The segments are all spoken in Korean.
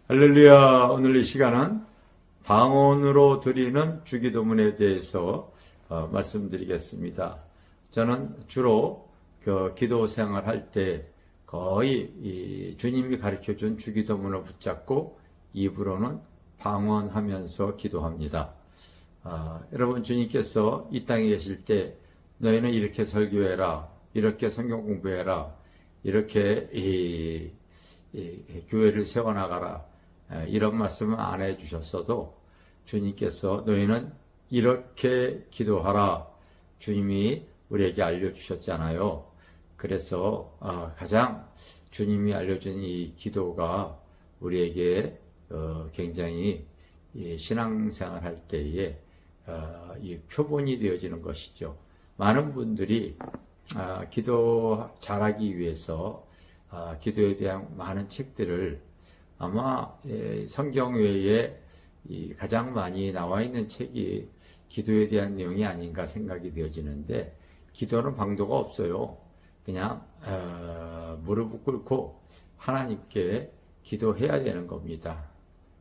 할렐루야. 오늘 이 시간은 방언으로 드리는 주기도문에 대해서 말씀드리겠습니다. 저는 주로 기도 생활할 때 거의 주님이 가르쳐준 주기도문을 붙잡고 입으로는 방언하면서 기도합니다. 여러분, 주님께서 이 땅에 계실 때 너희는 이렇게 설교해라, 이렇게 성경 공부해라, 이렇게 교회를 세워나가라, 이런 말씀은 안 해주셨어도 주님께서 너희는 이렇게 기도하라, 주님이 우리에게 알려주셨잖아요. 그래서 가장 주님이 알려준 이 기도가 우리에게 굉장히 신앙생활 할 때에 이 표본이 되어지는 것이죠. 많은 분들이 기도 잘하기 위해서 기도에 대한 많은 책들을 아마 성경 외에 가장 많이 나와 있는 책이 기도에 대한 내용이 아닌가 생각이 되어지는데, 기도는 방도가 없어요. 그냥 무릎을 꿇고 하나님께 기도해야 되는 겁니다.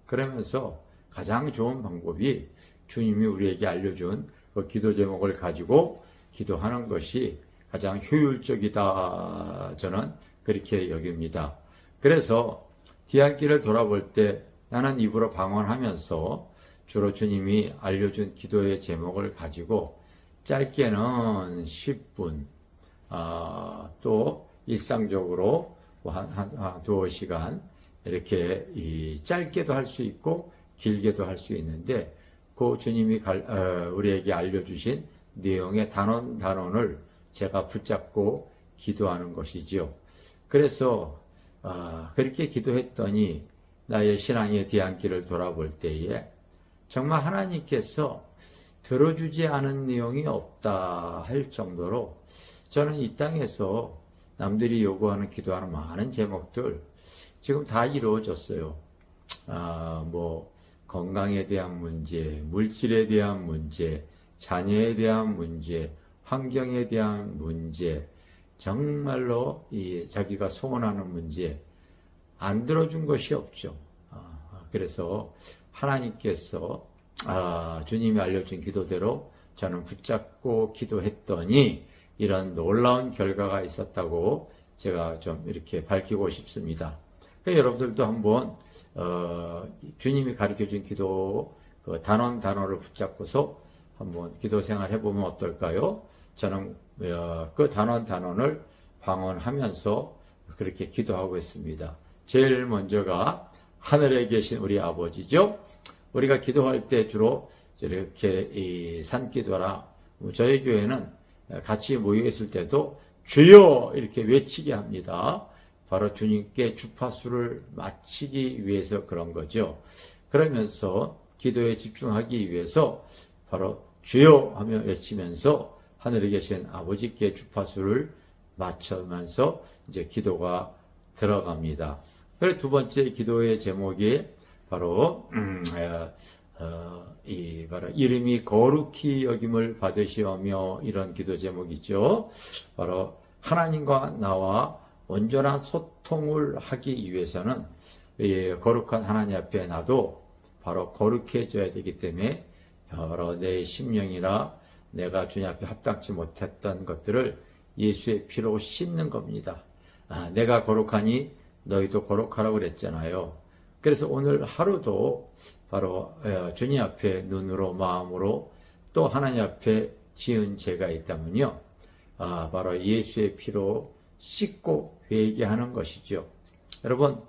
그러면서 가장 좋은 방법이 주님이 우리에게 알려준 그 기도 제목을 가지고 기도하는 것이 가장 효율적이다, 저는 그렇게 여깁니다. 그래서 뒤안길을 돌아볼 때 나는 입으로 방언하면서 주로 주님이 알려준 기도의 제목을 가지고 짧게는 10분, 또 일상적으로 한 두어 시간 이렇게 짧게도 할 수 있고 길게도 할 수 있는데, 그 주님이 우리에게 알려주신 내용의 단원을 제가 붙잡고 기도하는 것이지요. 그래서 그렇게 기도했더니 나의 신앙의 뒤안길을 돌아볼 때에 정말 하나님께서 들어주지 않은 내용이 없다 할 정도로 저는 이 땅에서 남들이 요구하는 기도하는 많은 제목들 지금 다 이루어졌어요. 건강에 대한 문제, 물질에 대한 문제, 자녀에 대한 문제, 환경에 대한 문제, 정말로 자기가 소원하는 문제 안 들어준 것이 없죠. 그래서 하나님께서 주님이 알려준 기도대로 저는 붙잡고 기도했더니 이런 놀라운 결과가 있었다고 제가 좀 이렇게 밝히고 싶습니다. 그러니까 여러분들도 한번 주님이 가르쳐준 기도 그 단원을 붙잡고서 한번 기도 생활 해보면 어떨까요? 저는 그 단원을 방언하면서 그렇게 기도하고 있습니다. 제일 먼저가 하늘에 계신 우리 아버지죠. 우리가 기도할 때 주로 이렇게 산기도라, 저희 교회는 같이 모여 있을 때도 주여 이렇게 외치게 합니다. 바로 주님께 주파수를 맞추기 위해서 그런 거죠. 그러면서 기도에 집중하기 위해서 바로 주여 하며 외치면서 하늘에 계신 아버지께 주파수를 맞추면서 이제 기도가 들어갑니다. 그리고 두 번째 기도의 제목이 바로 바로 이름이 거룩히 여김을 받으시오며, 이런 기도 제목이죠. 바로 하나님과 나와 온전한 소통을 하기 위해서는 거룩한 하나님 앞에 나도 바로 거룩해져야 되기 때문에 바로 내 심령이나 내가 주님 앞에 합당치 못했던 것들을 예수의 피로 씻는 겁니다. 내가 거룩하니 너희도 거룩하라고 그랬잖아요. 그래서 오늘 하루도 바로 주님 앞에 눈으로 마음으로 또 하나님 앞에 지은 죄가 있다면요, 바로 예수의 피로 씻고 회개하는 것이죠. 여러분,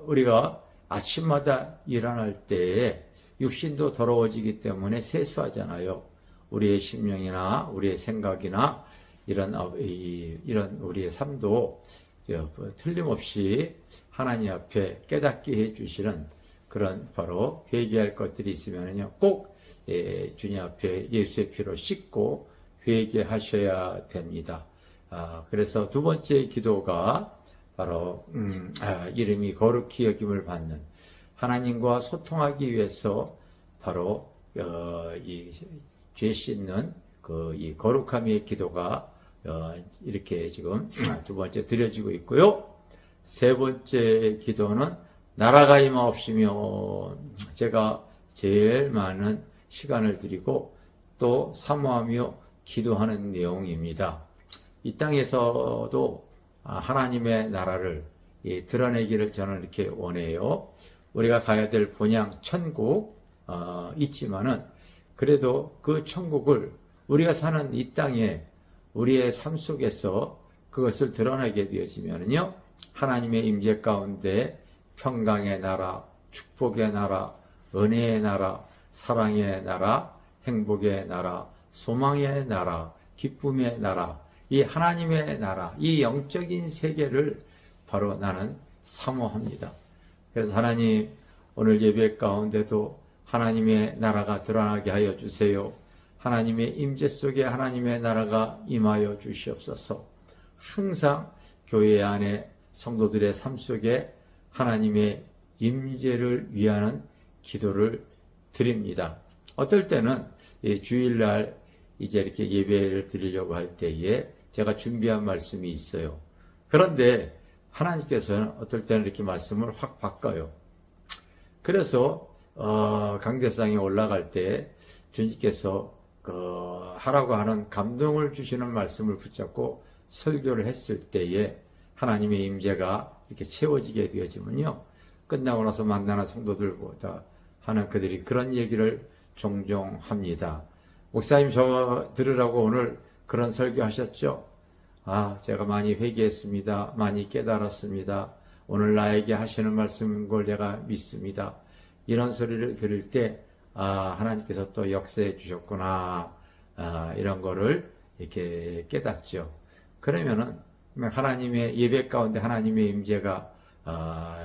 우리가 아침마다 일어날 때에 육신도 더러워지기 때문에 세수하잖아요. 우리의 심령이나 우리의 생각이나 이런 우리의 삶도 틀림없이 하나님 앞에 깨닫게 해주시는 그런 바로 회개할 것들이 있으면요, 꼭 주님 앞에 예수의 피로 씻고 회개하셔야 됩니다. 그래서 두 번째 기도가 바로 이름이 거룩히 여김을 받는, 하나님과 소통하기 위해서 바로 이 죄 씻는 이 거룩함의 기도가 이렇게 지금 두 번째 드려지고 있고요. 세 번째 기도는 나라가 임하옵시며 제가 제일 많은 시간을 드리고 또 사모하며 기도하는 내용입니다. 이 땅에서도 하나님의 나라를 드러내기를 저는 이렇게 원해요. 우리가 가야 될 본향 천국 있지만은 그래도 그 천국을 우리가 사는 이 땅에 우리의 삶 속에서 그것을 드러내게 되어지면요, 하나님의 임재 가운데 평강의 나라, 축복의 나라, 은혜의 나라, 사랑의 나라, 행복의 나라, 소망의 나라, 기쁨의 나라, 이 하나님의 나라, 이 영적인 세계를 바로 나는 사모합니다. 그래서 하나님, 오늘 예배 가운데도 하나님의 나라가 드러나게 하여 주세요. 하나님의 임재 속에 하나님의 나라가 임하여 주시옵소서. 항상 교회 안에 성도들의 삶 속에 하나님의 임재를 위하는 기도를 드립니다. 어떨 때는 주일날 이제 이렇게 예배를 드리려고 할 때에 제가 준비한 말씀이 있어요. 그런데 하나님께서는 어떨 때는 이렇게 말씀을 확 바꿔요. 그래서 강대상에 올라갈 때 주님께서 하라고 하는 감동을 주시는 말씀을 붙잡고 설교를 했을 때에 하나님의 임재가 이렇게 채워지게 되어지면요, 끝나고 나서 만나는 성도들보다 하는 그들이 그런 얘기를 종종 합니다. 목사님, 저 들으라고 오늘 그런 설교하셨죠? 제가 많이 회개했습니다. 많이 깨달았습니다. 오늘 나에게 하시는 말씀인 걸 제가 믿습니다. 이런 소리를 들을 때 하나님께서 또 역사해 주셨구나, 이런 거를 이렇게 깨닫죠. 그러면은 하나님의 예배 가운데 하나님의 임재가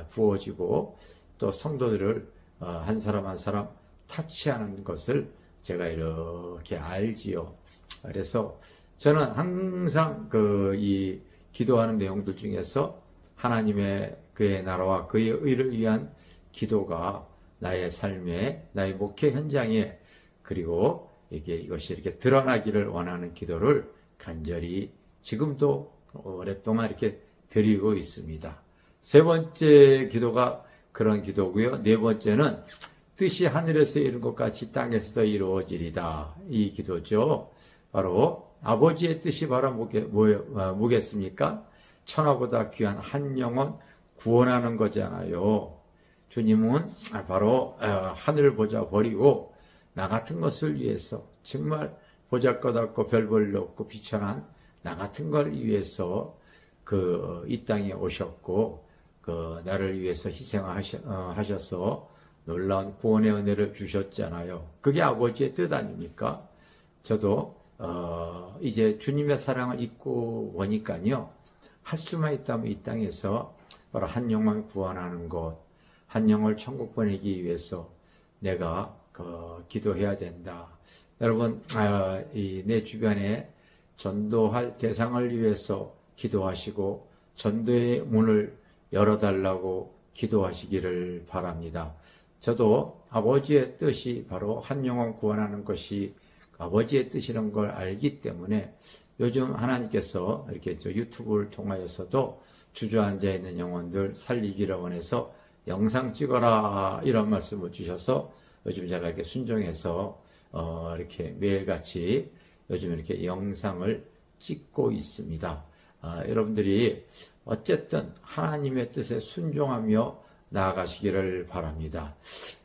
부어지고 또 성도들을 한 사람 한 사람 타치하는 것을 제가 이렇게 알지요. 그래서 저는 항상 이 기도하는 내용들 중에서 하나님의 그의 나라와 그의 의를 위한 기도가 나의 삶에, 나의 목회 현장에, 그리고 이것이 이렇게 드러나기를 원하는 기도를 간절히 지금도 오랫동안 이렇게 드리고 있습니다. 세 번째 기도가 그런 기도고요. 네 번째는 뜻이 하늘에서 이룬 것 같이 땅에서도 이루어지리다, 이 기도죠. 바로 아버지의 뜻이 바로 뭐겠습니까? 천하보다 귀한 한 영혼 구원하는 거잖아요. 주님은 바로 하늘 보자 버리고 나 같은 것을 위해서, 정말 보잘것없고 별볼일 없고 비천한 나 같은 걸 위해서 이 땅에 오셨고 나를 위해서 희생하셔서 놀라운 구원의 은혜를 주셨잖아요. 그게 아버지의 뜻 아닙니까? 저도 이제 주님의 사랑을 잊고 보니까요, 할 수만 있다면 이 땅에서 바로 한 영혼을 구원하는 것, 한 영혼을 천국 보내기 위해서 내가 기도해야 된다. 여러분, 내 주변에 전도할 대상을 위해서 기도하시고 전도의 문을 열어달라고 기도하시기를 바랍니다. 저도 아버지의 뜻이 바로 한 영혼 구원하는 것이 아버지의 뜻이라는 걸 알기 때문에 요즘 하나님께서 이렇게 유튜브를 통하여서도 주저앉아 있는 영혼들 살리기를 원해서 영상 찍어라, 이런 말씀을 주셔서 요즘 제가 이렇게 순종해서 이렇게 매일같이 요즘 이렇게 영상을 찍고 있습니다. 여러분들이 어쨌든 하나님의 뜻에 순종하며 나아가시기를 바랍니다.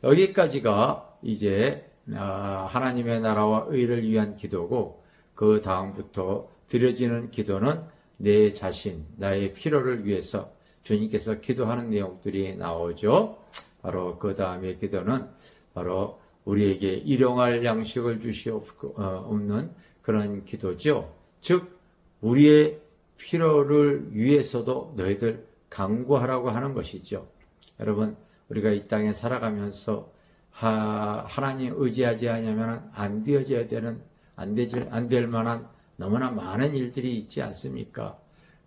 여기까지가 이제 하나님의 나라와 의를 위한 기도고, 그 다음부터 드려지는 기도는 내 자신, 나의 필요를 위해서 주님께서 기도하는 내용들이 나오죠. 바로 그 다음의 기도는 바로 우리에게 일용할 양식을 주시옵는 그런 기도죠. 즉 우리의 필요를 위해서도 너희들 강구하라고 하는 것이죠. 여러분, 우리가 이 땅에 살아가면서 하나님 의지하지 않으면 안 되어져야 되는, 안 될 만한 너무나 많은 일들이 있지 않습니까?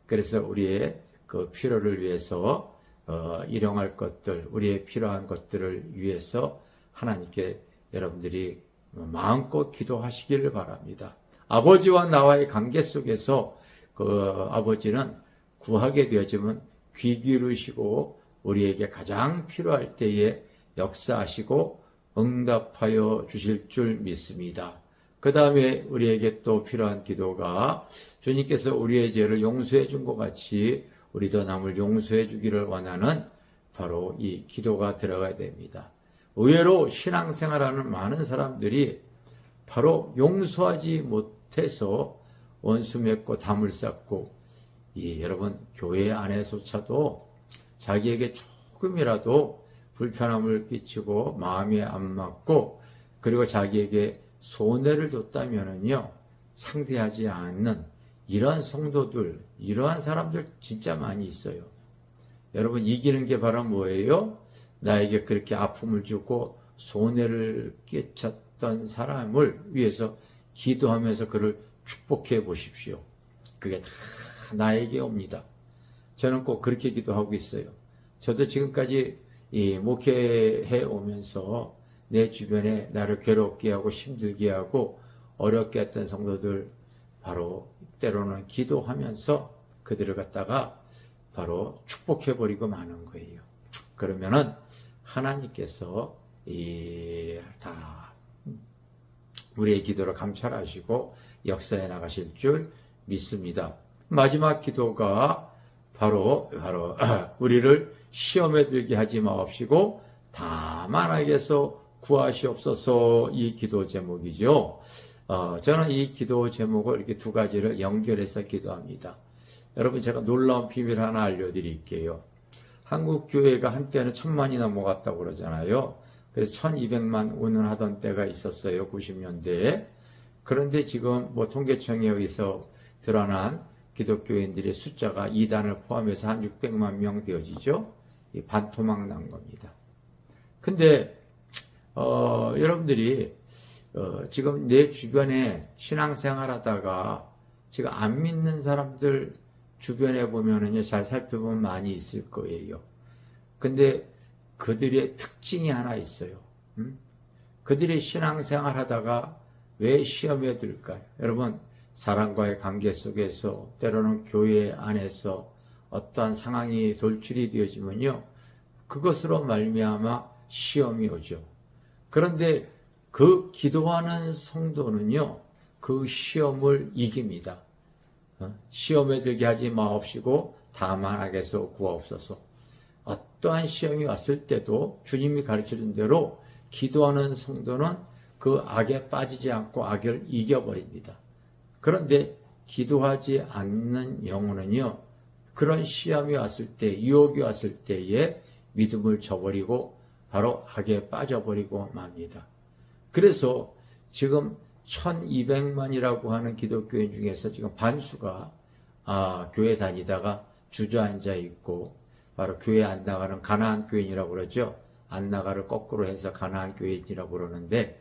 그래서 우리의 그 필요를 위해서 일용할 것들, 우리의 필요한 것들을 위해서 하나님께 여러분들이 마음껏 기도하시기를 바랍니다. 아버지와 나와의 관계 속에서 그 아버지는 구하게 되어지면 귀 기울이시고 우리에게 가장 필요할 때에 역사하시고 응답하여 주실 줄 믿습니다. 그 다음에 우리에게 또 필요한 기도가 주님께서 우리의 죄를 용서해 준 것 같이 우리도 남을 용서해 주기를 원하는 바로 이 기도가 들어가야 됩니다. 의외로 신앙생활하는 많은 사람들이 바로 용서하지 못해서 원수 맺고 담을 쌓고, 여러분 교회 안에서조차도 자기에게 조금이라도 불편함을 끼치고 마음에 안 맞고 그리고 자기에게 손해를 줬다면은요, 상대하지 않는 이러한 성도들, 이러한 사람들 진짜 많이 있어요. 여러분, 이기는 게 바로 뭐예요? 나에게 그렇게 아픔을 주고 손해를 끼쳤던 사람을 위해서 기도하면서 그를 축복해 보십시오. 그게 다 나에게 옵니다. 저는 꼭 그렇게 기도하고 있어요. 저도 지금까지 목회해 오면서 내 주변에 나를 괴롭게 하고 힘들게 하고 어렵게 했던 성도들 바로 때로는 기도하면서 그들을 갖다가 바로 축복해버리고 마는 거예요. 그러면은 하나님께서 다 우리의 기도를 감찰하시고 역사해 나가실 줄 믿습니다. 마지막 기도가 바로 우리를 시험에 들게 하지 마옵시고 다만 악에서 구하시옵소서, 이 기도 제목이죠. 저는 이 기도 제목을 이렇게 두 가지를 연결해서 기도합니다. 여러분, 제가 놀라운 비밀 하나 알려드릴게요. 한국 교회가 한때는 1000만이 넘어갔다고 그러잖아요. 그래서 1200만 운운하던 때가 있었어요. 90년대에. 그런데 지금 통계청에 의해서 드러난 기독교인들의 숫자가 이단을 포함해서 한 600만 명 되어지죠. 반토막 난 겁니다. 근데 여러분들이 지금 내 주변에 신앙생활 하다가 지금 안 믿는 사람들 주변에 보면은요, 잘 살펴보면 많이 있을 거예요. 근데 그들의 특징이 하나 있어요. 그들이 신앙생활 하다가 왜 시험에 들까요? 여러분, 사람과의 관계 속에서 때로는 교회 안에서 어떠한 상황이 돌출이 되어지면요, 그것으로 말미암아 시험이 오죠. 그런데 그 기도하는 성도는요, 그 시험을 이깁니다. 시험에 들게 하지 마옵시고 다만 악에서 구하옵소서. 어떠한 시험이 왔을 때도 주님이 가르쳐준 대로 기도하는 성도는 그 악에 빠지지 않고 악을 이겨버립니다. 그런데 기도하지 않는 영혼은요, 그런 시험이 왔을 때, 유혹이 왔을 때에 믿음을 저버리고 바로 악에 빠져버리고 맙니다. 그래서 지금 1200만이라고 하는 기독교인 중에서 지금 반수가 교회 다니다가 주저앉아 있고, 바로 교회 안 나가는 가나안 교인이라고 그러죠. 안 나가를 거꾸로 해서 가나안 교인이라고 그러는데,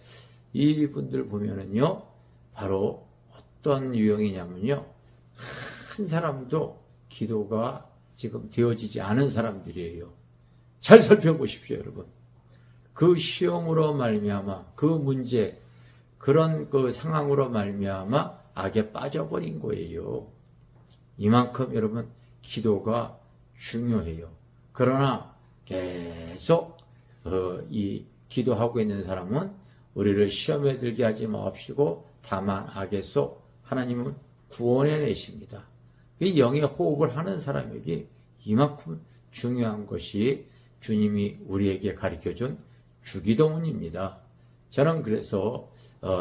이분들 보면은요, 바로 어떤 유형이냐면요, 한 사람도 기도가 지금 되어지지 않은 사람들이에요. 잘 살펴보십시오, 여러분. 그 시험으로 말미암아, 그 문제, 그런 그 상황으로 말미암아 악에 빠져버린 거예요. 이만큼 여러분, 기도가 중요해요. 그러나 계속 이 기도하고 있는 사람은 우리를 시험에 들게 하지 마옵시고 다만 악에서 하나님은 구원해 내십니다. 이 영의 호흡을 하는 사람에게 이만큼 중요한 것이 주님이 우리에게 가르쳐준 주기도문입니다. 저는 그래서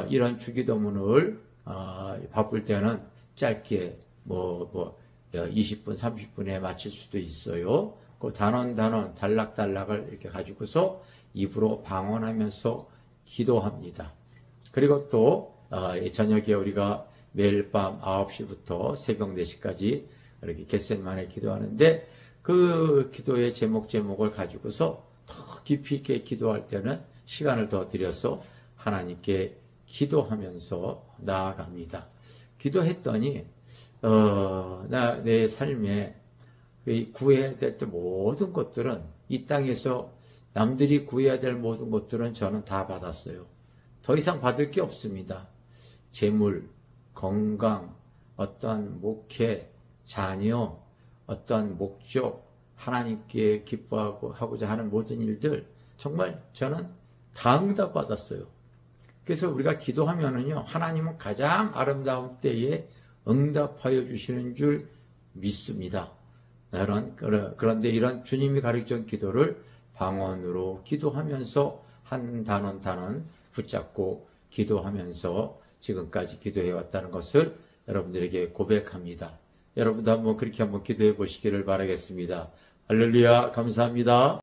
이런 주기도문을 바쁠 때는 짧게 20분, 30분에 마칠 수도 있어요. 그 단원 단락을 이렇게 가지고서 입으로 방언하면서 기도합니다. 그리고 또 저녁에 우리가 매일 밤 9시부터 새벽 4시까지 이렇게 겟셋만에 기도하는데, 그 기도의 제목을 가지고서 더 깊이 있게 기도할 때는 시간을 더 들여서 하나님께 기도하면서 나아갑니다. 기도했더니 내 삶에 구해야 될 모든 것들은, 이 땅에서 남들이 구해야 될 모든 것들은 저는 다 받았어요. 더 이상 받을 게 없습니다. 재물, 건강, 어떠한 목회, 자녀, 어떠한 목적, 하나님께 기뻐하고 하고자 하는 모든 일들 정말 저는 다 응답받았어요. 그래서 우리가 기도하면은요, 하나님은 가장 아름다운 때에 응답하여 주시는 줄 믿습니다. 그런데 이런 주님이 가르쳐준 기도를 방언으로 기도하면서 한 단원 붙잡고 기도하면서 지금까지 기도해 왔다는 것을 여러분들에게 고백합니다. 여러분도 한번 그렇게 한번 기도해 보시기를 바라겠습니다. 할렐루야, 감사합니다.